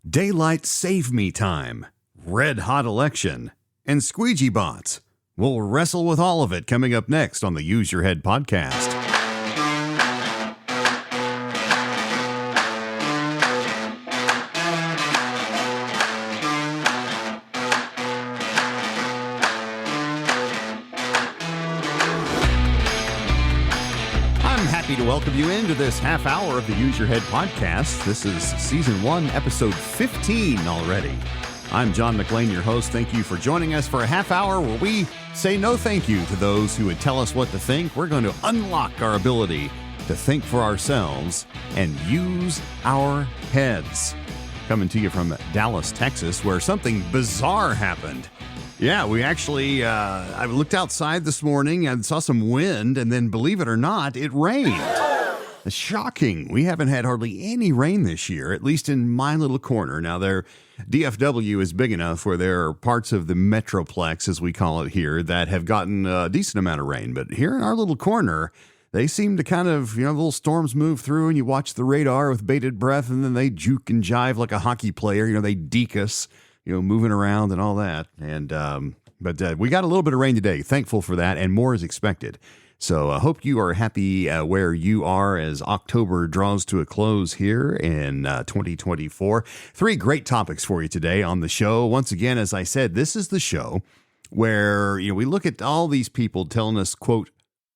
Daylight Save Me Time, Red Hot Election, and Squeegee Bots. We'll wrestle with all of it coming up next on the Use Your Head podcast. To welcome you into this half hour of the Use Your Head podcast. This is season 1, episode 15 already. I'm John McLean, your host. Thank you for joining us for a half hour where we say no thank you to those who would tell us what to think. We're going to unlock our ability to think for ourselves and use our heads. Coming to you from Dallas, Texas, where something bizarre happened. Yeah, we actually, I looked outside this morning and saw some wind, and then, believe it or not, it rained. It's shocking. We haven't had hardly any rain this year, at least in my little corner. Now, DFW is big enough where there are parts of the Metroplex, as we call it here, that have gotten a decent amount of rain. But here in our little corner, they seem to kind of, little storms move through, and you watch the radar with bated breath, and then they juke and jive like a hockey player. They deke us. Moving around and all that. But we got a little bit of rain today. Thankful for that, and more is expected. So I hope you are happy where you are as October draws to a close here in 2024. 3 great topics for you today on the show. Once again, as I said, this is the show where we look at all these people telling us, quote,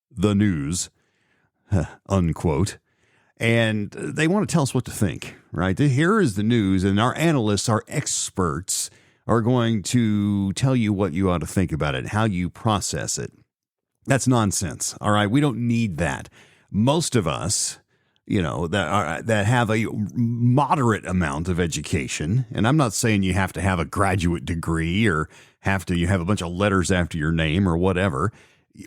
the news, unquote. And they want to tell us what to think, right? Here is the news, and our analysts, our experts, are going to tell you what you ought to think about it, how you process it. That's nonsense, all right? We don't need that. Most of us, that have a moderate amount of education, and I'm not saying you have to have a graduate degree or you have a bunch of letters after your name or whatever.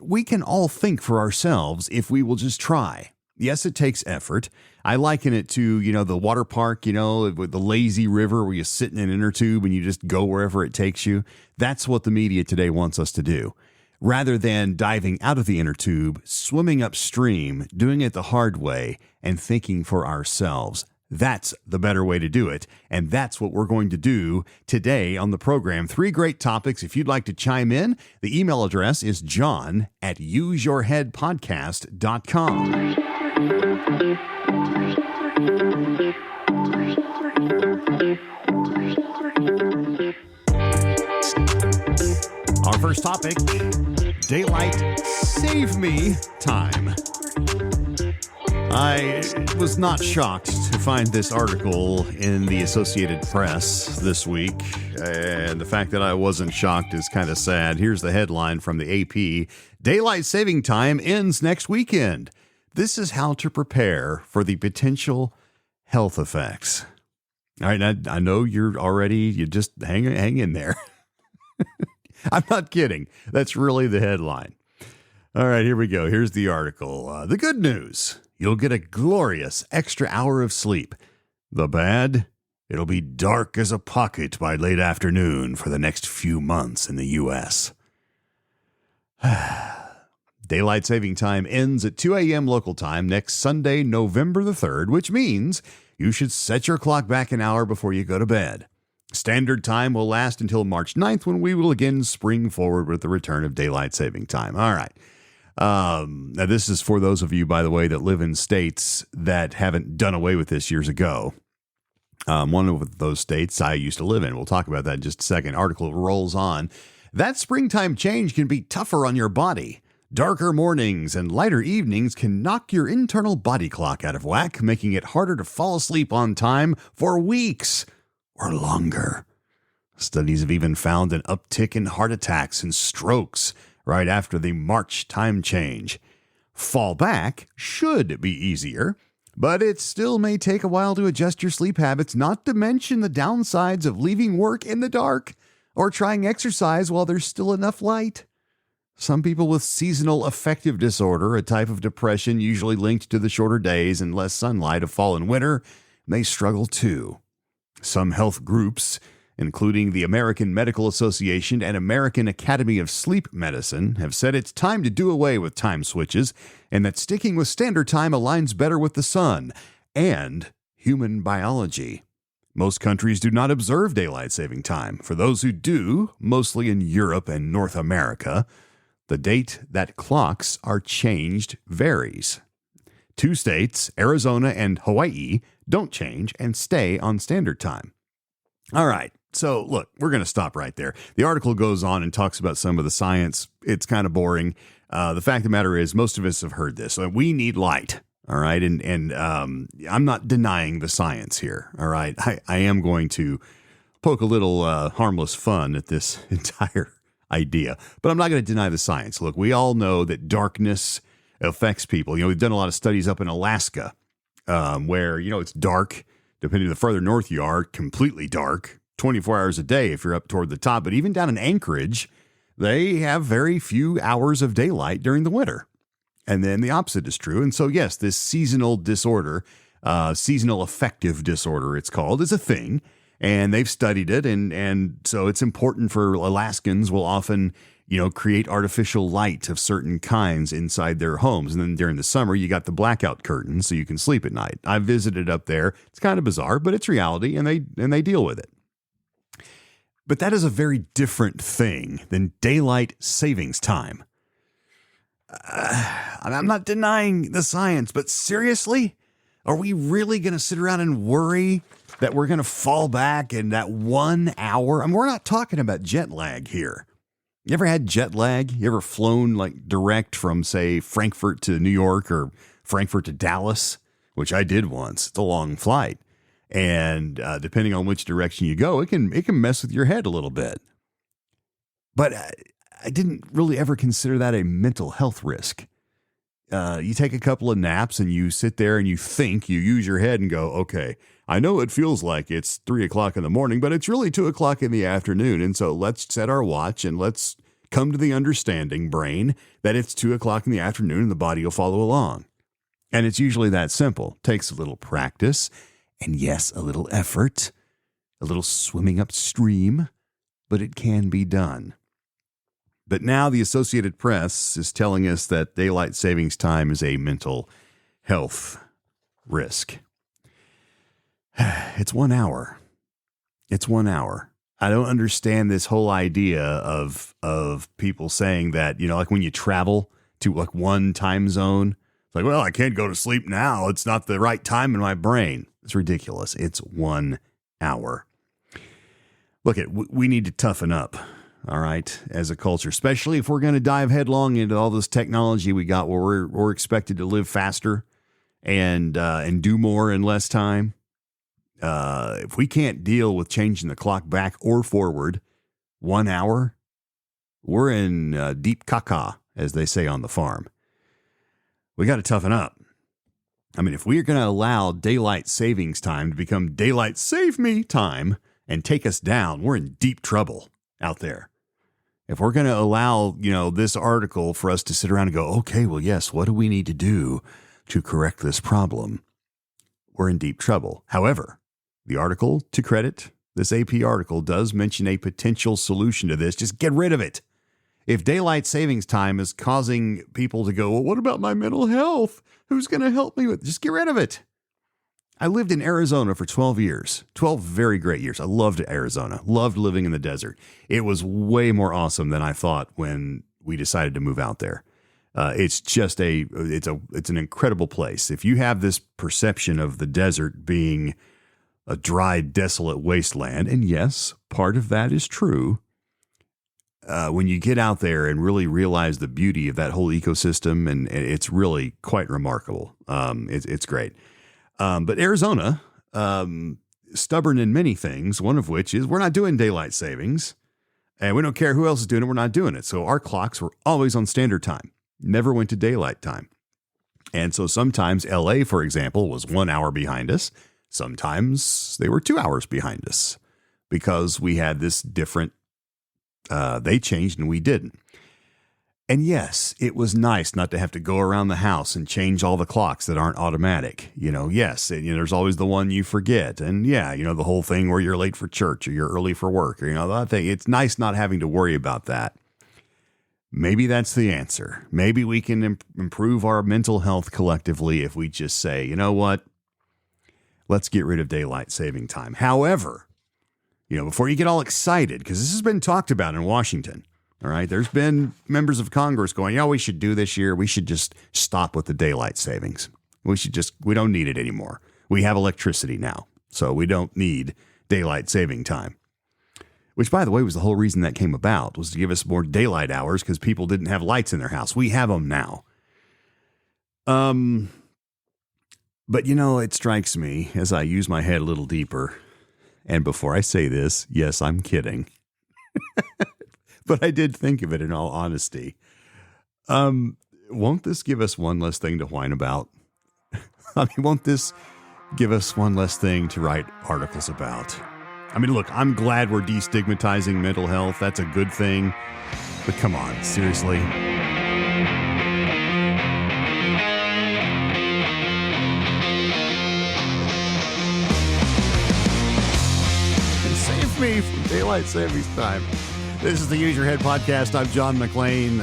We can all think for ourselves if we will just try. Yes, it takes effort. I liken it to, the water park, with the lazy river where you sit in an inner tube and you just go wherever it takes you. That's what the media today wants us to do. Rather than diving out of the inner tube, swimming upstream, doing it the hard way, and thinking for ourselves. That's the better way to do it, and that's what we're going to do today on the program. 3 great topics. If you'd like to chime in, the email address is john@useyourheadpodcast.com. Our first topic, Daylight Save Me Time. I was not shocked to find this article in the Associated Press this week, and the fact that I wasn't shocked is kind of sad. Here's the headline from the AP. Daylight saving time ends next weekend. This is how to prepare for the potential health effects. All right, I know you just hang in there. I'm not kidding. That's really the headline. All right, here we go. Here's the article. The good news, you'll get a glorious extra hour of sleep. The bad, it'll be dark as a pocket by late afternoon for the next few months in the U.S. Daylight saving time ends at 2 a.m. local time next Sunday, November the 3rd, which means you should set your clock back an hour before you go to bed. Standard time will last until March 9th, when we will again spring forward with the return of daylight saving time. All right. Now, this is for those of you, by the way, that live in states that haven't done away with this years ago. One of those states I used to live in. We'll talk about that in just a second. Article rolls on. That springtime change can be tougher on your body. Darker mornings and lighter evenings can knock your internal body clock out of whack, making it harder to fall asleep on time for weeks or longer. Studies have even found an uptick in heart attacks and strokes right after the March time change. Fall back should be easier, but it still may take a while to adjust your sleep habits, not to mention the downsides of leaving work in the dark or trying exercise while there's still enough light. Some people with seasonal affective disorder, a type of depression usually linked to the shorter days and less sunlight of fall and winter, may struggle too. Some health groups, including the American Medical Association and American Academy of Sleep Medicine, have said it's time to do away with time switches and that sticking with standard time aligns better with the sun and human biology. Most countries do not observe daylight saving time. For those who do, mostly in Europe and North America, the date that clocks are changed varies. 2 states, Arizona and Hawaii, don't change and stay on standard time. All right. So, look, we're going to stop right there. The article goes on and talks about some of the science. It's kind of boring. The fact of the matter is most of us have heard this. We need light. All right. And I'm not denying the science here. All right. I am going to poke a little harmless fun at this entire idea, but I'm not going to deny the science. Look, we all know that darkness affects people. We've done a lot of studies up in Alaska where, it's dark. Depending on the further north you are, completely dark, 24 hours a day if you're up toward the top. But even down in Anchorage, they have very few hours of daylight during the winter. And then the opposite is true. And so, yes, this seasonal disorder, seasonal affective disorder, it's called, is a thing. And they've studied it. And so it's important for Alaskans will often, create artificial light of certain kinds inside their homes. And then during the summer, you got the blackout curtains so you can sleep at night. I've visited up there. It's kind of bizarre, but it's reality, and they deal with it. But that is a very different thing than daylight savings time. I'm not denying the science, but seriously, are we really going to sit around and worry that we're going to fall back in that 1 hour? We're not talking about jet lag here. You ever had jet lag? You ever flown like direct from, say, Frankfurt to New York or Frankfurt to Dallas, which I did once. It's a long flight. And depending on which direction you go, it can mess with your head a little bit. But I didn't really ever consider that a mental health risk. You take a couple of naps and you sit there and you use your head and go, okay, I know it feels like it's 3 o'clock in the morning, but it's really 2 o'clock in the afternoon. And so let's set our watch and let's come to the understanding, brain, that it's 2 o'clock in the afternoon and the body will follow along. And it's usually that simple. Takes a little practice and, yes, a little effort, a little swimming upstream, but it can be done. But now the Associated Press is telling us that daylight savings time is a mental health risk. It's 1 hour. It's 1 hour. I don't understand this whole idea of people saying that, like when you travel to like one time zone, it's like, well, I can't go to sleep now. It's not the right time in my brain. It's ridiculous. It's 1 hour. Look, we need to toughen up. All right, as a culture, especially if we're going to dive headlong into all this technology we got where we're expected to live faster and do more in less time. If we can't deal with changing the clock back or forward 1 hour, we're in deep caca, as they say on the farm. We got to toughen up. If we're going to allow daylight savings time to become daylight save me time and take us down, we're in deep trouble out there. If we're going to allow, this article for us to sit around and go, okay, well, yes, what do we need to do to correct this problem? We're in deep trouble. However, the article, to credit, this AP article does mention a potential solution to this. Just get rid of it. If daylight savings time is causing people to go, well, what about my mental health? Who's going to help me with? Just get rid of it. I lived in Arizona for 12 years, 12 very great years. I loved Arizona, loved living in the desert. It was way more awesome than I thought when we decided to move out there. It's just it's an incredible place. If you have this perception of the desert being a dry, desolate wasteland, and yes, part of that is true, when you get out there and really realize the beauty of that whole ecosystem, and it's really quite remarkable. It's great. But Arizona, stubborn in many things, one of which is we're not doing daylight savings, and we don't care who else is doing it. We're not doing it. So our clocks were always on standard time, never went to daylight time. And so sometimes LA, for example, was 1 hour behind us. Sometimes they were 2 hours behind us because we had this different, they changed and we didn't. And yes, it was nice not to have to go around the house and change all the clocks that aren't automatic. Yes, there's always the one you forget. And yeah, the whole thing where you're late for church or you're early for work or, that thing. It's nice not having to worry about that. Maybe that's the answer. Maybe we can improve our mental health collectively if we just say, you know what? let's get rid of daylight saving time. However, before you get all excited, because this has been talked about in Washington, all right, there's been members of Congress going, we should do this year. We should just stop with the daylight savings. We don't need it anymore. We have electricity now, so we don't need daylight saving time. Which, by the way, was the whole reason that came about, was to give us more daylight hours because people didn't have lights in their house. We have them now. But, it strikes me as I use my head a little deeper. And before I say this, yes, I'm kidding. But I did think of it in all honesty. Won't this give us one less thing to whine about? Won't this give us one less thing to write articles about? Look, I'm glad we're destigmatizing mental health. That's a good thing. But come on, seriously. Save me from daylight savings time. This is the Use Your Head podcast. I'm John McClain,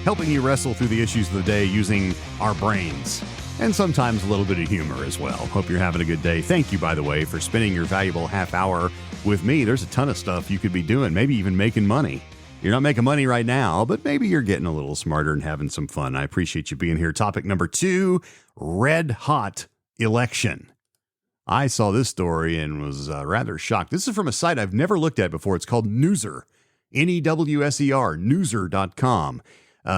helping you wrestle through the issues of the day using our brains. And sometimes a little bit of humor as well. Hope you're having a good day. Thank you, by the way, for spending your valuable half hour with me. There's a ton of stuff you could be doing, maybe even making money. You're not making money right now, but maybe you're getting a little smarter and having some fun. I appreciate you being here. Topic number 2, red hot election. I saw this story and was rather shocked. This is from a site I've never looked at before. It's called Newser, N-E-W-S-E-R, Newser.com.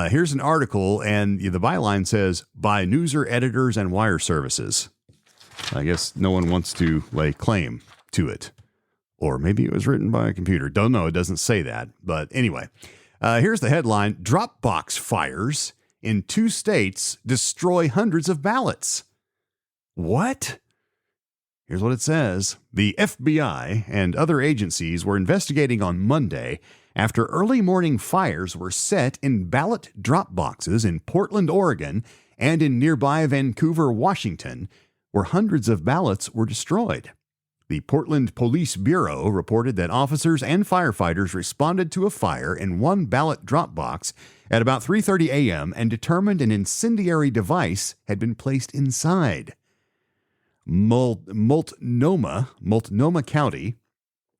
Here's an article, and the byline says, by Newser editors and wire services. I guess no one wants to lay claim to it. Or maybe it was written by a computer. Don't know. It doesn't say that. But anyway, here's the headline. Dropbox fires in 2 states destroy hundreds of ballots. What? Here's what it says. The FBI and other agencies were investigating on Monday after early morning fires were set in ballot drop boxes in Portland, Oregon, and in nearby Vancouver, Washington, where hundreds of ballots were destroyed. The Portland Police Bureau reported that officers and firefighters responded to a fire in one ballot drop box at about 3:30 a.m. and determined an incendiary device had been placed inside. Multnomah County,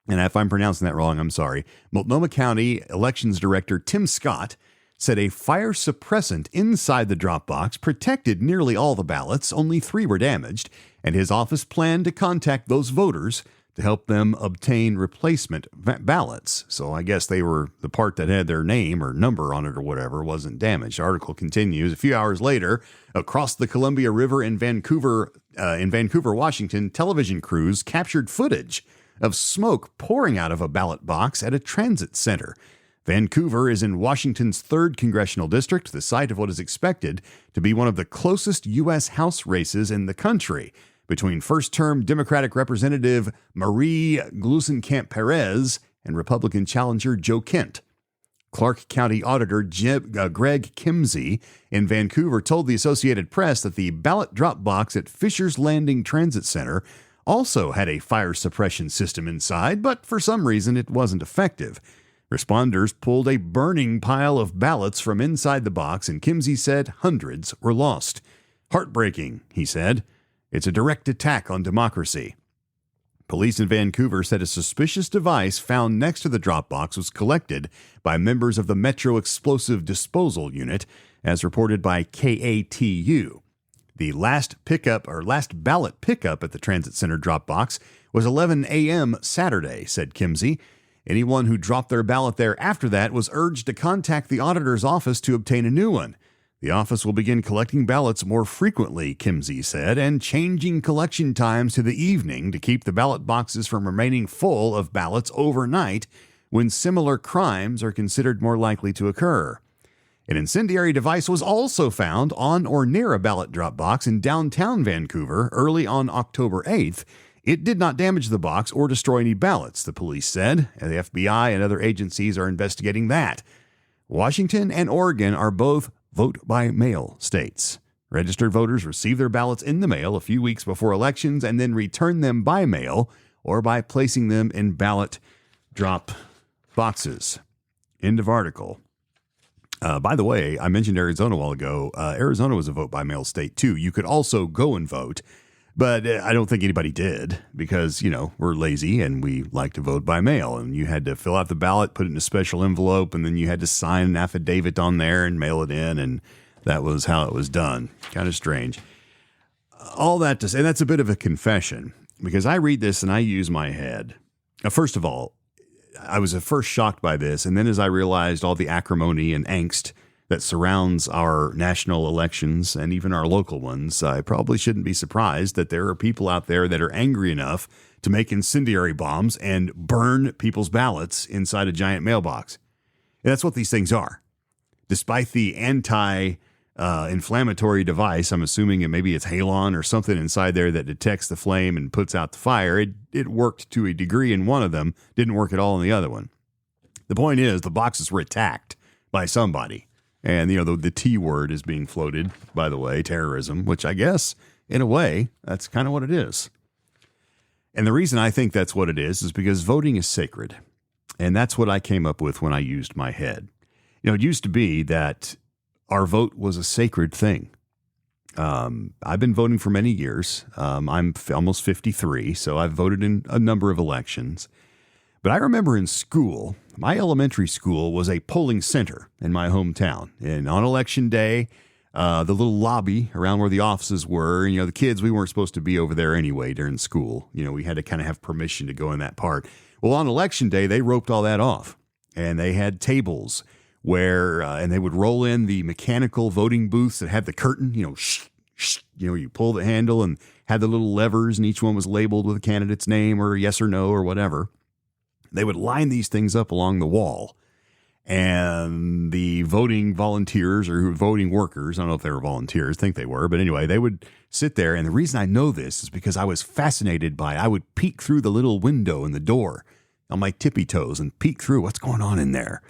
and if I'm pronouncing that wrong, I'm sorry. Multnomah County Elections Director Tim Scott said a fire suppressant inside the drop box protected nearly all the ballots. Only 3 were damaged, and his office planned to contact those voters to help them obtain replacement ballots. So I guess they were the part that had their name or number on it or whatever wasn't damaged. The article continues. A few hours later, across the Columbia River in Vancouver, Washington, television crews captured footage of smoke pouring out of a ballot box at a transit center. Vancouver is in Washington's 3rd congressional district, the site of what is expected to be one of the closest U.S. House races in the country, between first-term Democratic Representative Marie Gluesenkamp-Perez and Republican challenger Joe Kent. Clark County Auditor Greg Kimsey in Vancouver told the Associated Press that the ballot drop box at Fisher's Landing Transit Center also had a fire suppression system inside, but for some reason it wasn't effective. Responders pulled a burning pile of ballots from inside the box, and Kimsey said hundreds were lost. Heartbreaking, he said. It's a direct attack on democracy. Police in Vancouver said a suspicious device found next to the drop box was collected by members of the Metro Explosive Disposal Unit, as reported by KATU. The last ballot pickup at the transit center drop box was 11 a.m. Saturday, said Kimsey. Anyone who dropped their ballot there after that was urged to contact the auditor's office to obtain a new one. The office will begin collecting ballots more frequently, Kimsey said, and changing collection times to the evening to keep the ballot boxes from remaining full of ballots overnight when similar crimes are considered more likely to occur. An incendiary device was also found on or near a ballot drop box in downtown Vancouver early on October 8th. It did not damage the box or destroy any ballots, the police said, and the FBI and other agencies are investigating that. Washington and Oregon are both vote-by-mail states. Registered voters receive their ballots in the mail a few weeks before elections and then return them by mail or by placing them in ballot drop boxes. End of article. By the way, I mentioned Arizona a while ago. Arizona was a vote-by-mail state, too. You could also go and vote. But I don't think anybody did because, we're lazy and we like to vote by mail. And you had to fill out the ballot, put it in a special envelope, and then you had to sign an affidavit on there and mail it in. And that was how it was done. Kind of strange. All that to say, and that's a bit of a confession because I read this and I use my head. First of all, I was at first shocked by this. And then as I realized all the acrimony and angst that surrounds our national elections and even our local ones, I probably shouldn't be surprised that there are people out there that are angry enough to make incendiary bombs and burn people's ballots inside a giant mailbox. And that's what these things are. Despite the anti-inflammatory device, I'm assuming maybe it's halon or something inside there that detects the flame and puts out the fire. It worked to a degree in one of them, didn't work at all in the other one. The point is the boxes were attacked by somebody. And, the T word is being floated, by the way, terrorism, which I guess, in a way, that's kind of what it is. And the reason I think that's what it is because voting is sacred. And that's what I came up with when I used my head. It used to be that our vote was a sacred thing. I've been voting for many years. I'm almost 53, so I've voted in a number of elections. But I remember in school, my elementary school was a polling center in my hometown. And on election day, the little lobby around where the offices were, and, the kids, we weren't supposed to be over there anyway during school. We had to kind of have permission to go in that part. Well, on election day, they roped all that off. And they had tables where, and they would roll in the mechanical voting booths that had the curtain, you pull the handle and had the little levers, and each one was labeled with a candidate's name or yes or no or whatever. They would line these things up along the wall, and the voting volunteers or voting workers, I don't know if they were volunteers, I think they were, but anyway, they would sit there. And the reason I know this is because I was fascinated by it. I would peek through the little window in the door on my tippy toes and peek through what's going on in there.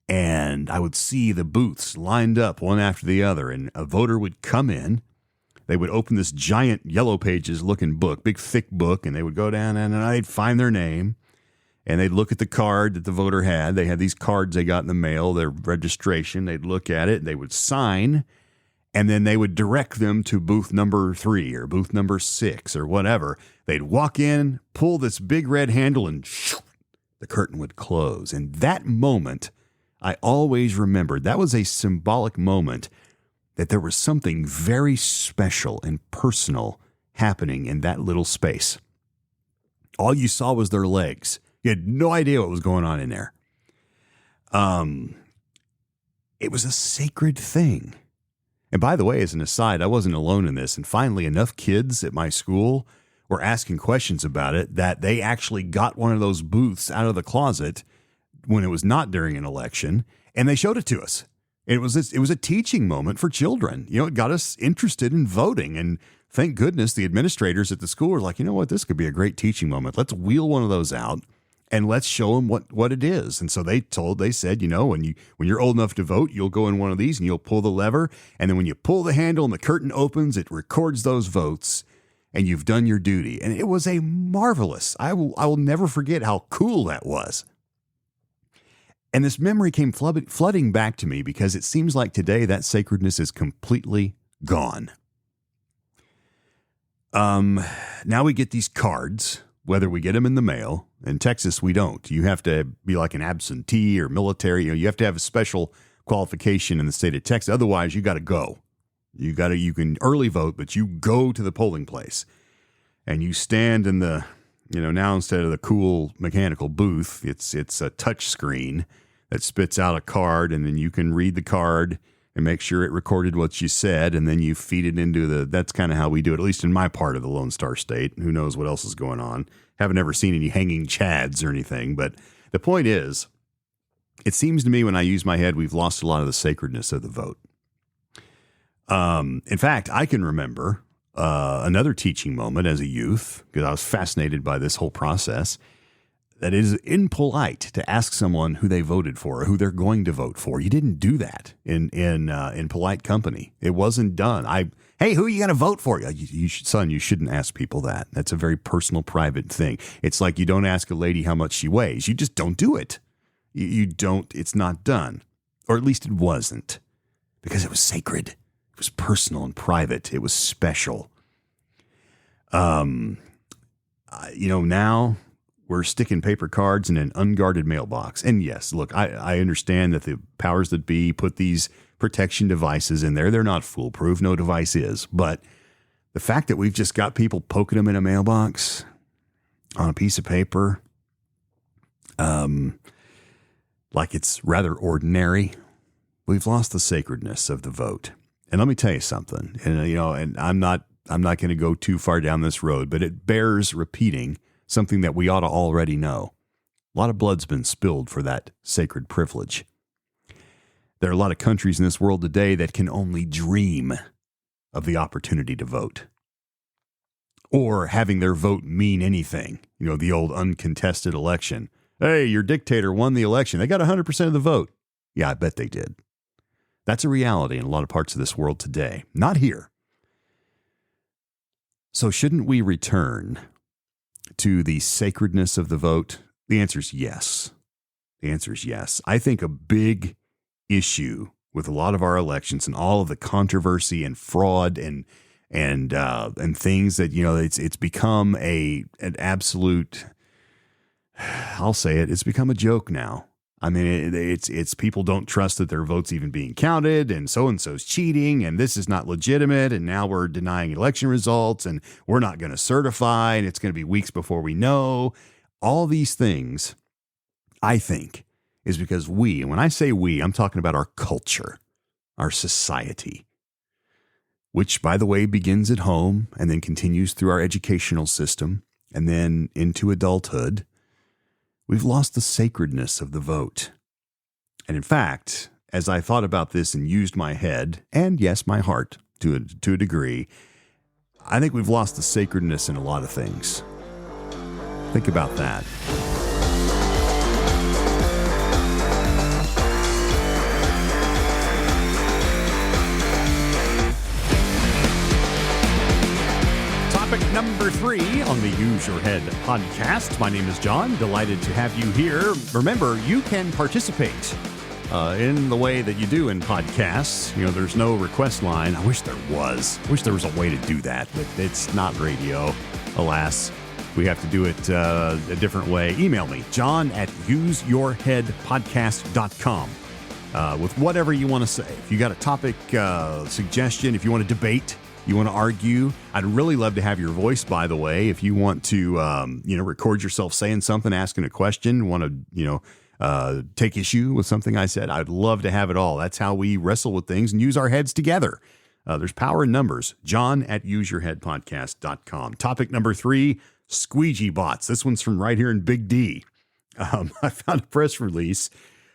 And I would see the booths lined up one after the other, and a voter would come in. They would open this giant Yellow Pages looking book, big thick book, and they would go down and I'd find their name. And they'd look at the card that the voter had. They had these cards they got in the mail, their registration. They'd look at it, they would sign, and then they would direct them to booth number 3 or booth number 6 or whatever. They'd walk in, pull this big red handle, and the curtain would close. And that moment, I always remembered, that was a symbolic moment that there was something very special and personal happening in that little space. All you saw was their legs. You had no idea what was going on in there. It was a sacred thing. And by the way, as an aside, I wasn't alone in this. And finally, enough kids at my school were asking questions about it that they actually got one of those booths out of the closet when it was not during an election, and they showed it to us. It was a teaching moment for children. It got us interested in voting. And thank goodness the administrators at the school were like, this could be a great teaching moment. Let's wheel one of those out. And let's show them what it is. And so they said, when you're old enough to vote, you'll go in one of these and you'll pull the lever. And then when you pull the handle and the curtain opens, it records those votes and you've done your duty. And it was a marvelous, I will never forget how cool that was. And this memory came flooding back to me because it seems like today that sacredness is completely gone. Now we get these cards, whether we get them in the mail. In Texas, we don't. You have to be like an absentee or military. You have to have a special qualification in the state of Texas. Otherwise, you got to go. You can early vote, but you go to the polling place and you stand in the, now instead of the cool mechanical booth, it's a touch screen that spits out a card, and then you can read the card and make sure it recorded what you said, and then you feed it into that's kind of how we do it, at least in my part of the Lone Star State. Who knows what else is going on. Haven't ever seen any hanging chads or anything, but the point is, it seems to me when I use my head, we've lost a lot of the sacredness of the vote. In fact, I can remember another teaching moment as a youth, because I was fascinated by this whole process, that it is impolite to ask someone who they voted for or who they're going to vote for. You didn't do that in polite company. It wasn't done. Hey, who are you going to vote for? Son, you shouldn't ask people that. That's a very personal, private thing. It's like you don't ask a lady how much she weighs. You just don't do it. You don't. It's not done. Or at least it wasn't, because it was sacred. It was personal and private. It was special. Now we're sticking paper cards in an unguarded mailbox. And yes, look, I understand that the powers that be put these protection devices in there. They're not foolproof. No device is. But the fact that we've just got people poking them in a mailbox on a piece of paper, like it's rather ordinary, we've lost the sacredness of the vote. And let me tell you something, and I'm not going to go too far down this road, but it bears repeating something that we ought to already know. A lot of blood's been spilled for that sacred privilege. There are a lot of countries in this world today that can only dream of the opportunity to vote, or having their vote mean anything. The old uncontested election. Hey, your dictator won the election. They got 100% of the vote. Yeah, I bet they did. That's a reality in a lot of parts of this world today. Not here. So shouldn't we return to the sacredness of the vote? The answer is yes. The answer is yes. I think a big issue with a lot of our elections and all of the controversy and fraud and things that, it's become an absolute, I'll say it, it's become a joke now. I mean, it's people don't trust that their vote's even being counted, and so-and-so's cheating, and this is not legitimate, and now we're denying election results, and we're not going to certify, and it's going to be weeks before we know. All these things, I think, is because we, and when I say we, I'm talking about our culture, our society, which, by the way, begins at home and then continues through our educational system and then into adulthood. We've lost the sacredness of the vote. And in fact, as I thought about this and used my head, and yes, my heart to a degree, I think we've lost the sacredness in a lot of things. Think about that. Number 3 on the Use Your Head podcast. My name is John. Delighted to have you here. Remember, you can participate in the way that you do in podcasts. There's no request line. I wish there was. I wish there was a way to do that, but it's not radio. Alas, we have to do it a different way. Email me, john@useyourheadpodcast.com with whatever you want to say. If you got a topic suggestion, if you want to debate, you want to argue, I'd really love to have your voice, by the way. If you want to, record yourself saying something, asking a question, want to, take issue with something I said, I'd love to have it all. That's how we wrestle with things and use our heads together. There's power in numbers. john@useyourheadpodcast.com. Topic number 3, squeegee bots. This one's from right here in Big D. I found a press release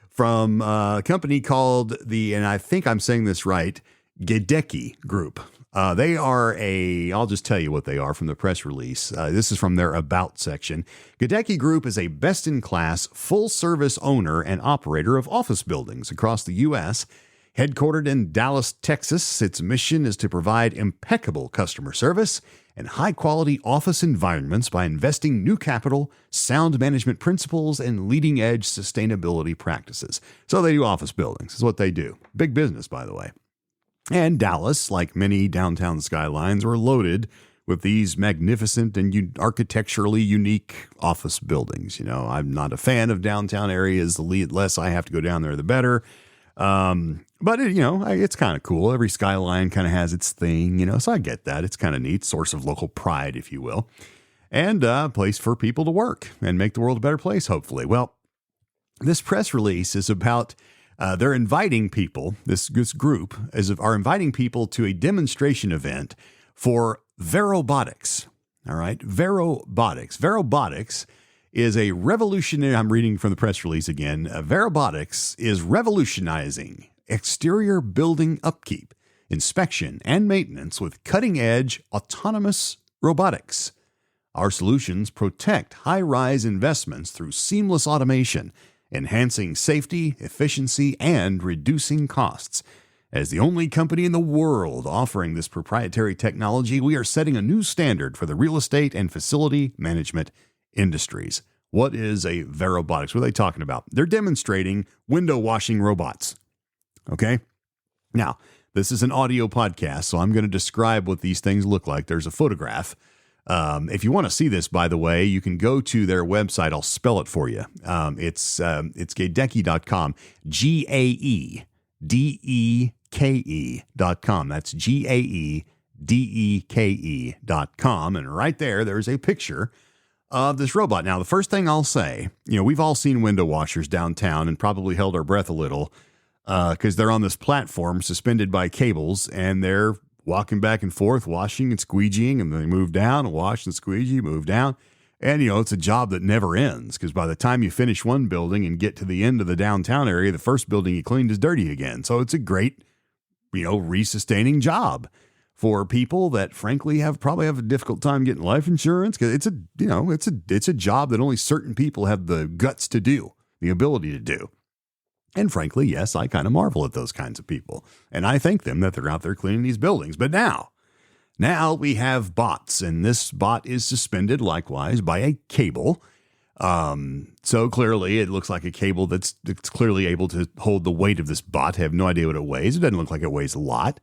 from a company called and I think I'm saying this right, Gedeki Group. They are I'll just tell you what they are from the press release. This is from their About section. Gedeki Group is a best-in-class, full-service owner and operator of office buildings across the U.S. Headquartered in Dallas, Texas, its mission is to provide impeccable customer service and high-quality office environments by investing new capital, sound management principles, and leading-edge sustainability practices. So they do office buildings. Is what they do. Big business, by the way. And Dallas, like many downtown skylines, were loaded with these magnificent and architecturally unique office buildings. I'm not a fan of downtown areas. The less I have to go down there, the better. But it's kind of cool. Every skyline kind of has its thing, so I get that. It's kind of neat, source of local pride, if you will, and a place for people to work and make the world a better place, hopefully. Well, this press release is about they're inviting people, this group are inviting people to a demonstration event for Verobotics. All right, Verobotics. Verobotics is a revolutionary, I'm reading from the press release again, Verobotics is revolutionizing exterior building upkeep, inspection, and maintenance with cutting-edge autonomous robotics. Our solutions protect high-rise investments through seamless automation, enhancing safety, efficiency, and reducing costs. As the only company in the world offering this proprietary technology, we are setting a new standard for the real estate and facility management industries. What is a Verobotics? What are they talking about? They're demonstrating window washing robots. Okay? Now, this is an audio podcast, so I'm going to describe what these things look like. There's a photograph If you want to see this, by the way, you can go to their website. I'll spell it for you. It's gaedeke.com, GAEDEKE.com. That's GAEDEKE.com. And right there's a picture of this robot. Now, the first thing I'll say, we've all seen window washers downtown and probably held our breath a little because they're on this platform suspended by cables and they're walking back and forth, washing and squeegeeing, and then they move down and wash and squeegee, move down. And, it's a job that never ends because by the time you finish one building and get to the end of the downtown area, the first building you cleaned is dirty again. So it's a great, resustaining job for people that frankly probably have a difficult time getting life insurance because it's a job that only certain people have the guts to do, the ability to do. And frankly, yes, I kind of marvel at those kinds of people. And I thank them that they're out there cleaning these buildings. But now we have bots, and this bot is suspended likewise by a cable. So clearly it looks like a cable that's clearly able to hold the weight of this bot. I have no idea what it weighs. It doesn't look like it weighs a lot.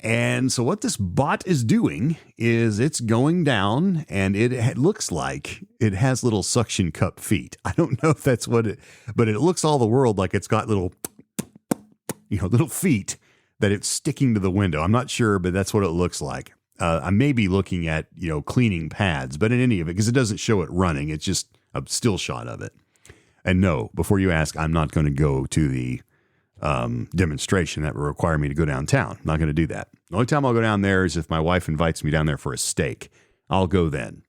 And so what this bot is doing is it's going down, and it looks like it has little suction cup feet. I don't know if that's what but it looks all the world like it's got little feet that it's sticking to the window. I'm not sure, but that's what it looks like. I may be looking at, cleaning pads, but in any of it, because it doesn't show it running, it's just a still shot of it. And no, before you ask, I'm not going to go to the demonstration that would require me to go downtown. I'm not going to do that. The only time I'll go down there is if my wife invites me down there for a steak. I'll go then.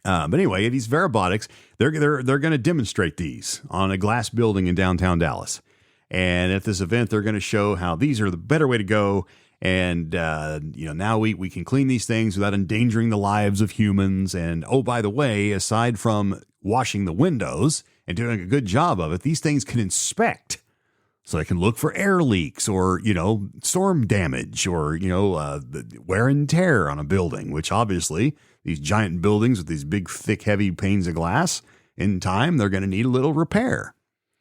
But anyway, these Verobotics, they're going to demonstrate these on a glass building in downtown Dallas. And at this event, they're going to show how these are the better way to go. And, now we can clean these things without endangering the lives of humans. And, oh, by the way, aside from washing the windows and doing a good job of it, these things can inspect. So I can look for air leaks or, storm damage or, the wear and tear on a building, which obviously these giant buildings with these big, thick, heavy panes of glass, in time, they're going to need a little repair.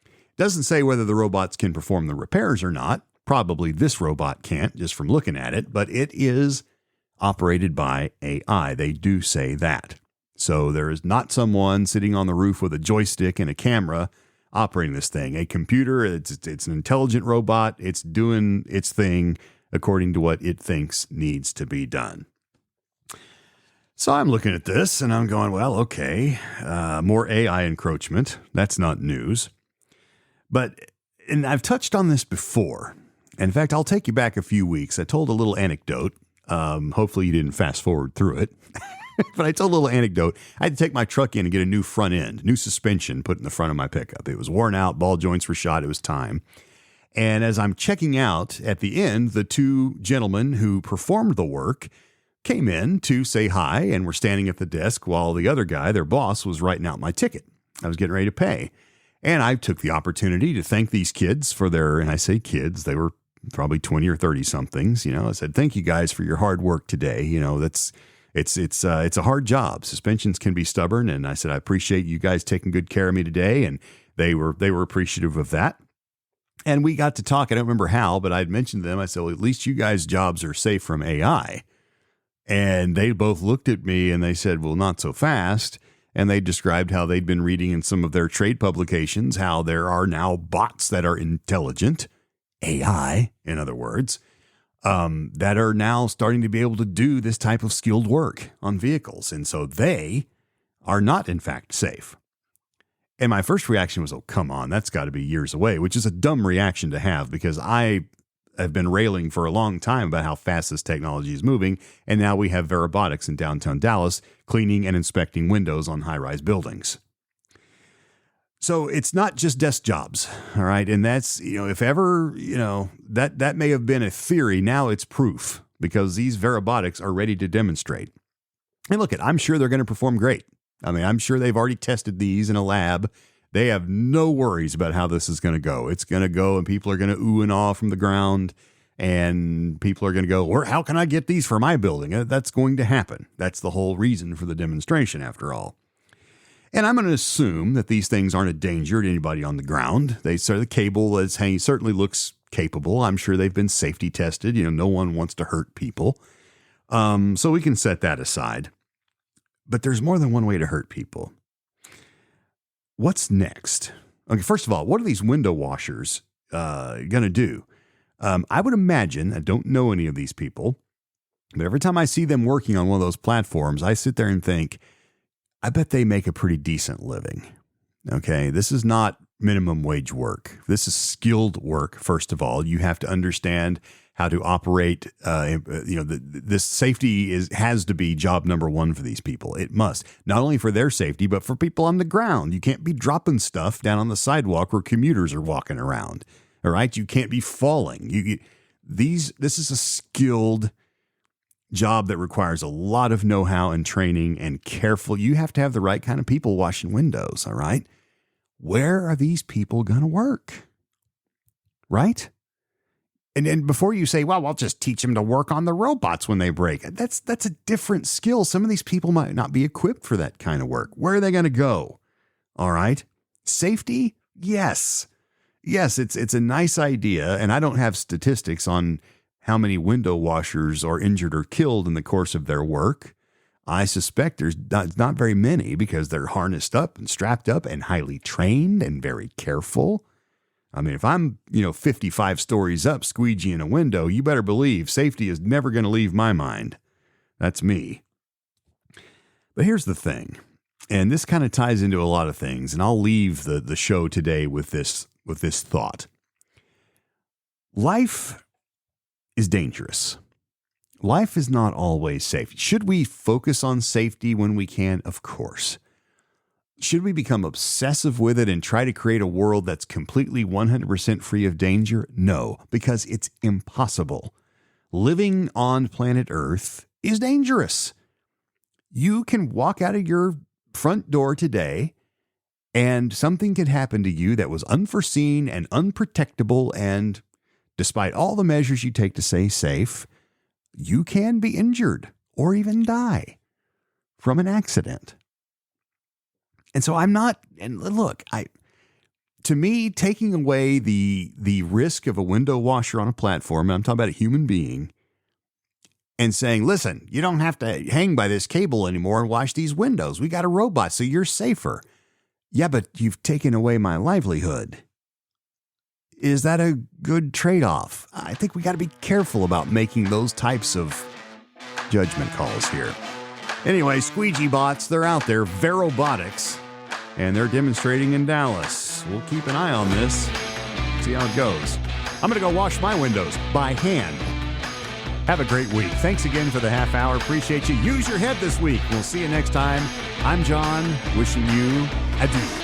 It doesn't say whether the robots can perform the repairs or not. Probably this robot can't just from looking at it, but it is operated by AI. They do say that. So there is not someone sitting on the roof with a joystick and a camera operating this thing. A computer, it's an intelligent robot. It's doing its thing according to what it thinks needs to be done. So I'm looking at this and I'm going, well, okay, more AI encroachment. That's not news. And I've touched on this before. In fact, I'll take you back a few weeks. I told a little anecdote. Hopefully you didn't fast forward through it. But I told a little anecdote. I had to take my truck in and get a new front end, new suspension put in the front of my pickup. It was worn out, ball joints were shot. It was time. And as I'm checking out at the end, the two gentlemen who performed the work came in to say hi and were standing at the desk while the other guy, their boss, was writing out my ticket. I was getting ready to pay. And I took the opportunity to thank these kids for and I say kids, they were probably 20 or 30 somethings. I said, thank you guys for your hard work today. It's a hard job. Suspensions can be stubborn. And I said, I appreciate you guys taking good care of me today. And they were appreciative of that. And we got to talk. I don't remember how, but I'd mentioned to them. I said, well, at least you guys' jobs are safe from AI. And they both looked at me and they said, well, not so fast. And they described how they'd been reading in some of their trade publications, how there are now bots that are intelligent, AI, in other words, that are now starting to be able to do this type of skilled work on vehicles. And so they are not, in fact, safe. And my first reaction was, oh, come on, that's got to be years away, which is a dumb reaction to have because I have been railing for a long time about how fast this technology is moving. And now we have Verobotics in downtown Dallas cleaning and inspecting windows on high-rise buildings. So it's not just desk jobs, all right? And that's, if ever, that may have been a theory. Now it's proof because these Verobotics are ready to demonstrate. And look, I'm sure they're going to perform great. I mean, I'm sure they've already tested these in a lab. They have no worries about how this is going to go. It's going to go and people are going to ooh and ah from the ground and people are going to go, how can I get these for my building? That's going to happen. That's the whole reason for the demonstration after all. And I'm going to assume that these things aren't a danger to anybody on the ground. The cable that's hanging certainly looks capable. I'm sure they've been safety tested. No one wants to hurt people. So we can set that aside. But there's more than one way to hurt people. What's next? Okay, first of all, what are these window washers going to do? I would imagine, I don't know any of these people, but every time I see them working on one of those platforms, I sit there and think, I bet they make a pretty decent living. Okay, this is not minimum wage work. This is skilled work, first of all. You have to understand how to operate. This safety has to be job number one for these people. It must, not only for their safety, but for people on the ground. You can't be dropping stuff down on the sidewalk where commuters are walking around. All right, you can't be falling. This is a skilled job that requires a lot of know-how and training and careful. You have to have the right kind of people washing windows. All right, where are these people going to work? Right? And before you say, well, I'll just teach them to work on the robots when they break. That's a different skill. Some of these people might not be equipped for that kind of work. Where are they going to go? All right. Safety? Yes. Yes, it's a nice idea. And I don't have statistics on how many window washers are injured or killed in the course of their work. I suspect there's not very many because they're harnessed up and strapped up and highly trained and very careful. I mean, if I'm, 55 stories up squeegeeing a window, you better believe safety is never going to leave my mind. That's me. But here's the thing, and this kind of ties into a lot of things, and I'll leave the show today with this thought. Life is dangerous. Life is not always safe. Should we focus on safety when we can? Of course. Should we become obsessive with it and try to create a world that's completely 100% free of danger? No, because it's impossible. Living on planet Earth is dangerous. You can walk out of your front door today and something could happen to you that was unforeseen and unprotectable, and despite all the measures you take to stay safe, you can be injured or even die from an accident. And so to me, taking away the risk of a window washer on a platform, and I'm talking about a human being, and saying, listen, you don't have to hang by this cable anymore and wash these windows. We got a robot, so you're safer. Yeah, but you've taken away my livelihood. Is that a good trade-off? I think we got to be careful about making those types of judgment calls here. Anyway, squeegee bots, they're out there, Verobotics, and they're demonstrating in Dallas. We'll keep an eye on this, see how it goes. I'm going to go wash my windows by hand. Have a great week. Thanks again for the half hour. Appreciate you. Use your head this week. We'll see you next time. I'm John, wishing you adieu.